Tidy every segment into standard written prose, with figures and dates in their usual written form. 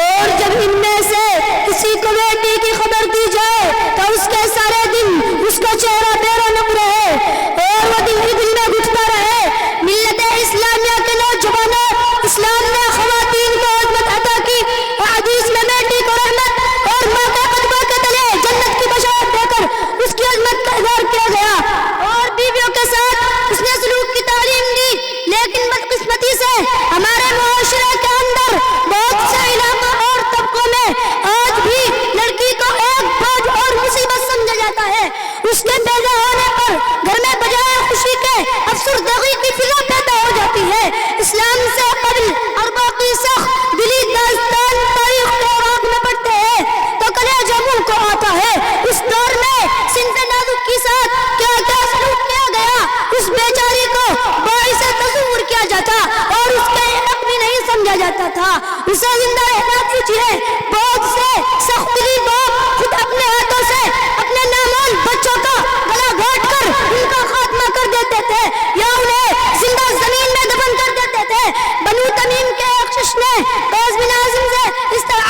اور جب ان میں سے کسی کو بیٹی کی خبر دی جائے تو اس کے سارے دن اس کا چہرہ بے رونق رہے اور وہ دل ہی دل میں گھٹتا رہے۔ ملت اسلامیہ کے نوجوانوں، اسلام نے خواتین کو عظمت عطا کی، حدیث میں بیٹی کو رحمت اور ماں کے قدموں کے تلے جنت کی بشارت دے کر اس کی عظمت کا اظہار کیا گیا، اور بیویوں کے ساتھ اس نے سلوک کی تعلیم دی۔ لیکن بدقسمتی سے ہمارے معاشرے کے اندر بہت سے علاقوں اور طبقوں میں آج بھی لڑکی کو ایک بوجھ اور مصیبت سمجھا جاتا ہے۔ اس کے پیدا ہونے پر گھر میں بجائے خوشی کے افسردگی کی فضا پیدا ہو جاتی ہے۔ اسلام سے قبل اربوں کی سخت دلی داستان تاریخ کے اوراق میں پڑھتے ہیں تو کلیجہ منہ کو آتا ہے۔ اس دور میں صنف نازک کے ساتھ کیا کیا سلوک کیا گیا، اس بیچاری کو باعث تصور کیا جاتا اور اس کے حق بھی نہیں سمجھا جاتا تھا۔ اسے زندہ رہنا کیجیے۔ بہت سے سخت دلی باپ خود اپنے ہاتھوں سے اپنے نامول بچوں کا گلا گھونٹ کر ان کا خاتمہ کر دیتے تھے یا انہیں زندہ زمین میں دفن کر دیتے تھے۔ بنو تمیم کے ایک شخص نے قیس بن عاصم سے اس طرح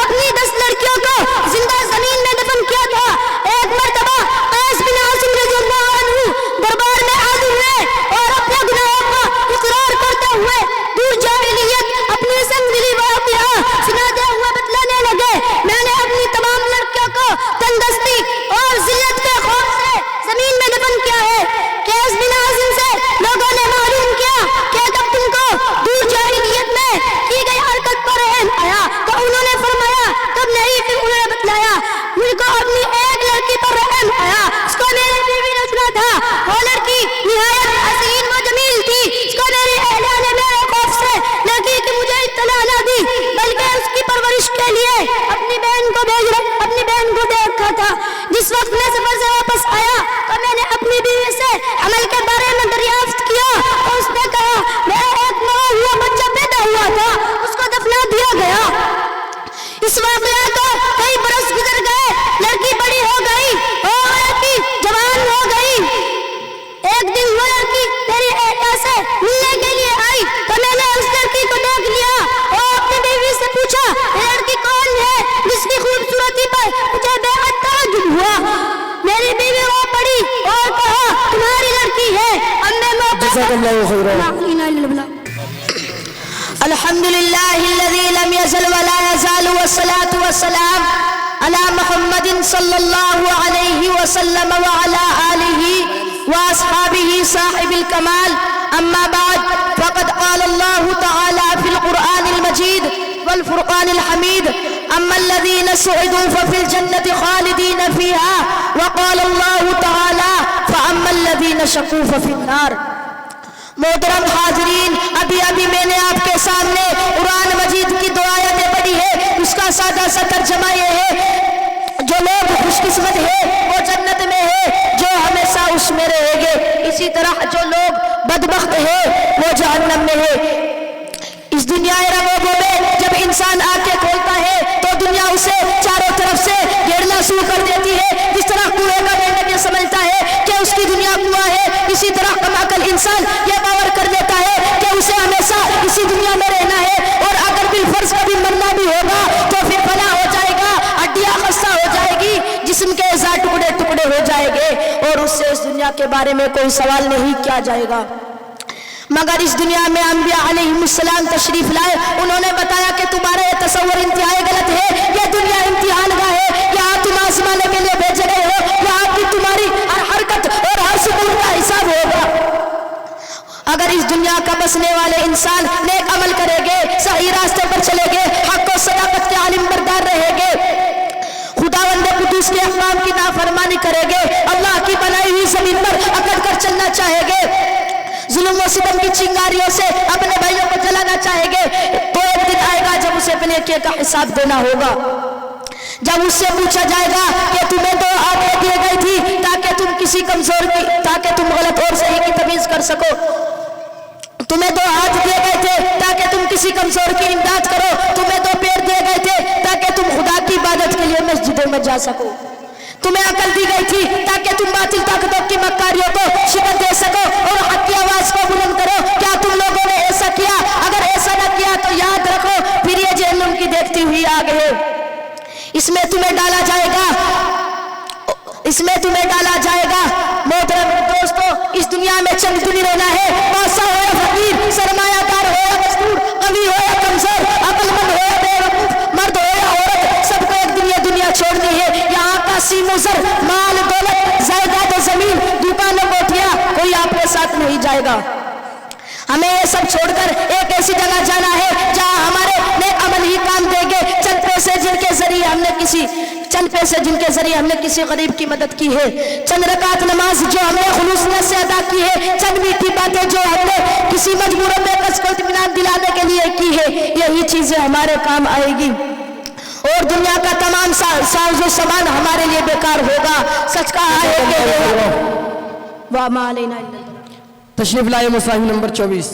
اپنی 10 لڑکیوں کو زندہ زمین میں دفن کیا تھا۔ ایک مرتبہ قیس بن عاصم رضی اللہ عنہ دربار میں حاضر ہوئے اور اپنے گناہوں کا اقرار کرتے ہوئے دور جاہلیت اپنی سنگ دلی واقعہ سناتے ہوئے بتلانے لگے، میں نے اپنی تمام لڑکیوں کو تندرستی اور ذلت کے خوف سے زمین میں دفن کیا ہے۔ قیس بن عاصم سے لوگوں نے معلوم کیا کہ جب تم کو دور جاہلیت میں کی گئی حرکت پر رحم آیا تو انہوں نے فرمایا تب نہیں، پھر انہوں نے بتلایا مجھ کو اپنی ایک لڑکی پر رحم آیا، اس کو میری بیوی نے چنا تھا، وہ لڑکی نہایت حسین و جمیل تھی، اس کو میری اہلیہ نے میرے خوف سے لڑکی کی مجھے اطلاع نہ دی بلکہ اس کی پرورش کے لیے اپنی بہن کو دے رکھا تھا۔ جس وقت میں سفر سے واپس آیا تو میں نے اپنی بیوی سے عمل کے بارے میں دریافت کیا اور اس نے کہا میرا ایک مرا ہوا بچہ پیدا ہوا تھا، اس کو دفنا دیا گیا۔ اس واقعہ کو کئی برس گزر گئے، لڑکی بڑی ہو گئی اور لڑکی جوان ہو گئی۔ ایک دن وہ لڑکی میری اہلیہ سے ملنے کے لیے آئی تو میں نے اس لڑکی کو دیکھ لیا اور اپنی بیوی سے پوچھا یہ لڑکی کون ہے جس کی خوبصورتی پر مجھے بے حد تعجب ہوا۔ میری بیوی وہ پڑی اور کہا تمہاری لڑکی ہے۔ اب میں الحمدللہ الذی لم یزل ولا یزال والصلاة والسلام علی محمد صلی اللہ علیہ وسلم وعلی آلہ واصحابہ صاحب الکمال، اما بعد فقد قال اللہ تعالی فی القرآن المجید والفرقان الحمید اما الذین سعدوا ففی الجنة خالدین فیہا، وقال اللہ تعالی فاما الذین شقوا ففی النار۔ محترم حاضرین، ابھی میں نے آپ کے سامنے قرآن مجید کی دو آیتیں پڑھی ہے، اس کا سادہ سا ترجمہ یہ ہے جو لوگ خوش قسمت ہے وہ جنت میں ہے جو ہمیشہ اس میں رہیں گے، اسی طرح جو لوگ بدبخت ہے وہ جہنم میں ہے۔ اس دنیا رنگوں میں جب انسان آنکھیں کھولتا ہے تو دنیا اسے چاروں طرف سے گھیرنا شروع کر دیتی ہے۔ جس طرح کنویں کا مینڈک یہ سمجھتا ہے کہ اس کی دنیا کنواں ہے، اسی طرح کم عقل انسان یہ باور کر لیتا ہے کہ اسے ہمیشہ اسی دنیا میں رہنا ہے، اور اگر بالفرض کبھی مرنا بھی ہوگا تو پھر فنا ہو جائے گا، ہڈیاں خستہ ہو جائے گی، جسم کے اعضاء ٹکڑے ٹکڑے ہو جائیں گے اور اس سے اس دنیا کے بارے میں کوئی سوال نہیں کیا جائے گا۔ مگر اس دنیا میں انبیاء علیہ السلام تشریف لائے، انہوں نے بتایا کہ تمہارا یہ تصور انتہائی غلط ہے، یہ دنیا امتحان گاہ ہے، یہاں تم آزمانے کے لیے بھیجے گئے ہو، یہاں کی تمہاری ہر حرکت اور ہر سکون کا حساب ہوگا۔ اگر اس دنیا کا بسنے والے انسان نیک عمل کرے گے، صحیح راستے پر چلے گے، حق و صداقت کے عالم بردار رہے گے، خداوند قدوس کے احکام کی نافرمانی کرے گے، اللہ کی بنائی ہوئی زمین پر اکڑ کر چلنا چاہے گے، ظلم و ستم کی چنگاریوں سے اپنے بھائیوں کو جلانا چاہے گے، تو ایک دن آئے گا جب اسے اپنے کیے کا حساب دینا ہوگا۔ جب اس سے پوچھا جائے گا کہ تمہیں تو آنکھیں دی گئی تھی تاکہ تم کسی کمزور کی، تاکہ تم غلط اور صحیح کی تمیز کر سکو، تمہیں دو ہاتھ دیے گئے تھے تاکہ تم کسی کمزور کی امداد کرو، تمہیں دو پیر دیے گئے تھے تاکہ تم خدا کی عبادت کے لیے مسجدوں میں جا سکو، تمہیں عقل دی گئی تھی تاکہ تم باطل طاقتوں کی مکاریوں کو شکست دے سکو اور حق کی آواز کو بلند کرو۔ کیا تم لوگوں نے ایسا کیا؟ اگر ایسا نہ کیا تو یاد رکھو پھر یہ جہنم کی دیکھ چمکتی ہوئی آگ ہے، اس میں تمہیں ڈالا جائے گا، محترم دوستو، اس دنیا میں چند دن رہنا ہے، بادشاہ ہو یا فقیر، سرمایہ دار ہو یا مزدور، قوی ہو یا کمزور، عقل مند ہو یا بے وقوف، مرد ہو یا عورت، سب کو ایک دن یہ دنیا چھوڑنی ہے۔ یہاں کا سیم و زر، مال دولت، جائیداد و زمین، دکانوں کوٹھیاں، کوئی آپ کے ساتھ نہیں جائے گا۔ ہمیں یہ سب چھوڑ کر ایک ایسی جگہ جانا ہے جہاں ہمارے نیک عمل ہی کام دیں گے۔ چند پیسے جن کے ذریعے ہم نے کسی غریب کی مدد کی ہے، چند رکعت نماز جو ہم نے خلوصیت سے ادا کی ہے، چند میٹھی باتیں جو ہم نے کسی مجبور بے کس کو اطمینان دلانے کے لیے کی ہے، یہی چیزیں ہمارے کام آئے گی اور دنیا کا تمام ساز و سامان ہمارے لیے بیکار ہوگا۔ سچ کہا ہے کہ وَمَا عَلَيْنَا إِلَّا الْبَلَاغُ۔ تشریف لائے مصاحب نمبر 24۔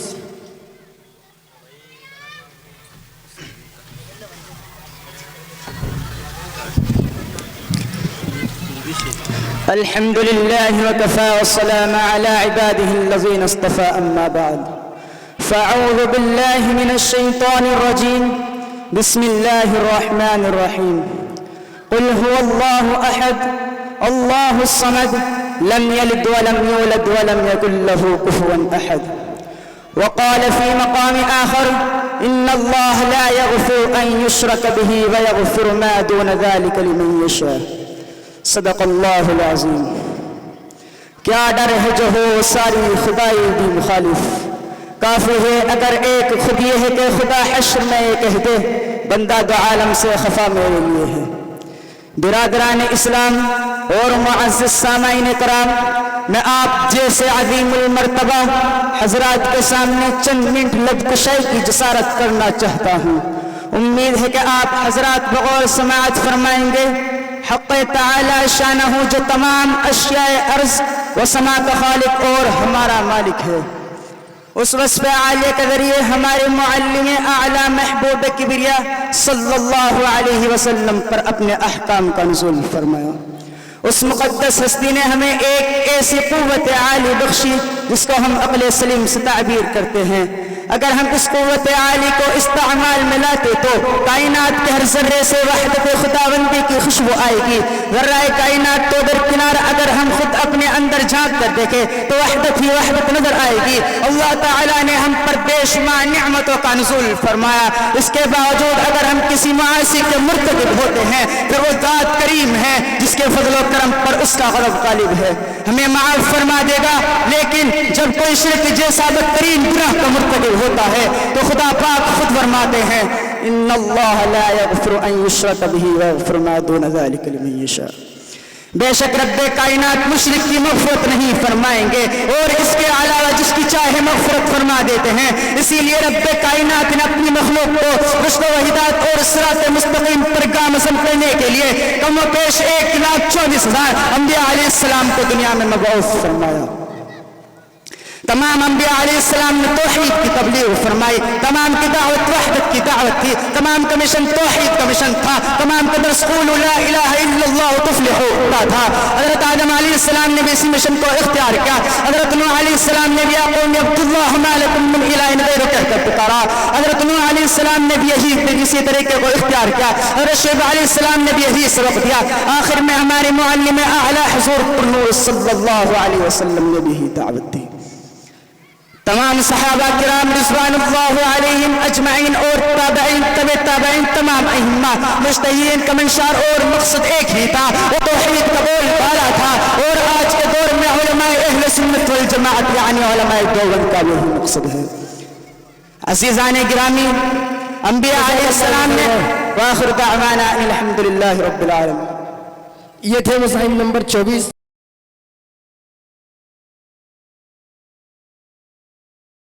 الحمد لله وكفى والسلام على عباده الذين اصطفى أما بعد فأعوذ بالله من الشيطان الرجيم بسم الله الرحمن الرحيم قل هو الله أحد الله الصمد لم يلد ولم يولد ولم يكن له كفوا أحد وقال في مقام آخر إن الله لا يغفر أن يشرك به ويغفر ما دون ذلك لمن يشاء صدق اللہ العظیم۔ کیا ڈر ہے جو ہو ساری خدائی بھی مخالف، کافی ہے اگر ایک خود یہ ہے کہ خدا حشر میں یہ کہہ دے بندہ دو عالم سے خفا میرے لیے ہے۔ برادران اسلام اور معزز سامعین کرام، میں آپ جیسے عظیم المرتبہ حضرات کے سامنے چند منٹ لب کشائی کی جسارت کرنا چاہتا ہوں۔ امید ہے کہ آپ حضرات بغور سماعت فرمائیں گے۔ حق تعالی شانہ جو تمام اشیاء ارض و سما کا خالق اور ہمارا مالک ہے، اس وصف عالیہ کے ذریعے ہمارے معلم اعلیٰ محبوب کبریا صلی اللہ علیہ وسلم پر اپنے احکام کا نزول فرمایا۔ اس مقدس ہستی نے ہمیں ایک ایسی قوت عالی بخشی جس کو ہم عقل سلیم سے تعبیر کرتے ہیں۔ اگر ہم اس قوت عالی کو استعمال میں لاتے تو کائنات کے ہر ذرے سے وحدت خداوندی کی خوشبو آئے گی۔ ذرہ کائنات تو درکنار اگر ہم خود اپنے اندر جھانک کر دیکھیں تو وحدت ہی وحدت نظر آئے گی۔ اللہ تعالیٰ نے ہم پر بے شمار نعمتوں کا نزول فرمایا، اس کے باوجود اگر ہم کسی معاصی کے مرتکب ہوتے ہیں پھر وہ ذات کریم ہے جس کے فضل و کرم پر اس کا غضب غالب ہے، ہمیں معاف فرما دے گا۔ لیکن جب کوئی شرک جیسا بدترین گناہ کا مرتکب ہوتا ہے تو خدا پاک خود فرماتے ہیں ان اللہ لا یغفر ان یشرک به ویغفر ما دون ذلک لمن یشاء۔ بے شک رب کائنات مشرک کی مغفرت نہیں فرمائیں گے اور اس کے علاوہ جس کی چاہے مغفرت فرما دیتے ہیں۔ اسی لیے رب کائنات نے اپنی مخلوق کو رشد و ہدایت اور صراط مستقیم پر گامزن کرنے کے لیے کم و بیش 1,24,000 انبیاء علیہ السلام کو دنیا میں مبعوث فرمایا۔ تمام انبیاء علیہ السلام نے توحید کی تبلیغ فرمائی، تمام کی دعوت وحدت کی دعوت تھی، تمام کا مشن توحید کا مشن تھا، تمام کا درس قولوا لا الہ الا اللہ تفلحوا تھا۔ حضرت آدم علیہ السلام نے بھی اسی مشن کو اختیار کیا، حضرت نوح علیہ السلام نے بھی یا قوم اعبدوا اللہ ما لکم من الہ غیرہ کہہ کر پکارا، حضرت نوح علیہ السلام نے بھی اسی طریقے کو اختیار کیا، حضرت شعیب علیہ السلام نے بھی یہی سبق دیا، آخر میں ہمارے معلم اعلیٰ حضور نور صلی اللہ علیہ وسلم نے بھی دعوت دی۔ تمام صحابہ کرام رضوان اللہ علیہم اجمعین اور تابعین تابعین تمام ائمہ مجتہدین کا منشار اور مقصد ایک ہی تھا، وہ توحید کا بول بالا تھا۔ اور آج کے دور میں علماء اہل سنت والجماعت یعنی علماء دیوبند کا یہی مقصد ہے۔ عزیزان گرامی، انبیاء علیہ السلام نے وآخر دعوانا الحمدللہ رب العالمین۔ یہ تھے مصاحب نمبر 24۔